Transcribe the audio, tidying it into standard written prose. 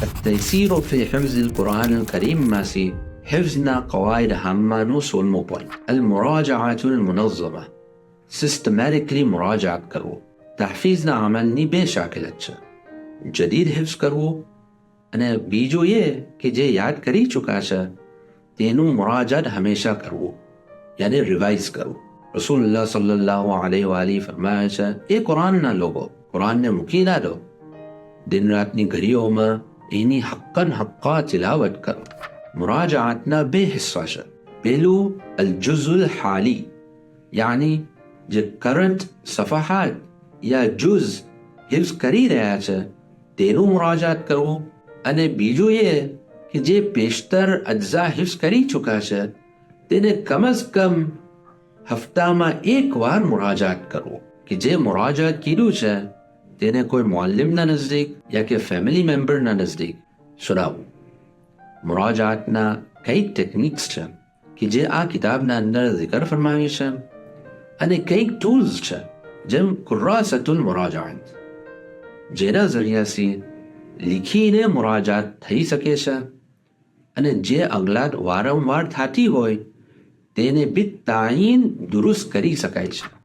التيسير في حفظ القرآن الكريم ماسي حفظنا قواعد هامة نوصل موبوين المراجعة المنظمة systematically مراجعة کرو تحفيزنا عملني بشكل اچھا جدید حفظ કરવો અને બીજું એ કે જે યાદ કરી ચૂકા છે તેનું મુરાજાત હંમેશા કરવું યાની રિવાઇઝ કરવું રસૂલુલ્લાહ સલ્લલ્લાહુ અલૈહિ વઆલિહ ફરમાય છે એ કુરાનના લોકો કુરાનને મૂકી ના દો દિન રાતની ઘડીઓમાં એની હક્કા તિલાવત કરો મુરાજાતના બે હિસ્સા છે પહેલું અલ-જુઝુલ હાલી યાની જે કરંટ સફહાત યા જુઝ હિફ્ઝ કરી રહ્યા છે તેનું મુરાજાત કરવું અને બીજું એ કે જે પેશતર અજ્ઝા હિફ્ઝ કરી ચૂકા છે તેને કમ જ કમ હફતામાં એક વાર મુરાજાત કરવું કે જે મુરાજાત કીધું છે તેને કોઈ મુઅલ્લિમના નજદીક યા કે ફેમિલી મેમ્બરના નજદીક સુનાવવું મુરાજાતના કઈ ટેકનિક્સ છે કે જે આ કિતાબના અંદર zikr ફરમાવી છે અને કઈક ટૂલ્સ છે જેમ કુર્રાસતુલ મુરાજાત જેના જરિયાથી લીખીને મુરાજાત થઈ શકે છે અને જે અગલાત વારંવાર થતી હોય તેને બિતાઈન દુરુસ્ત કરી શકાય છે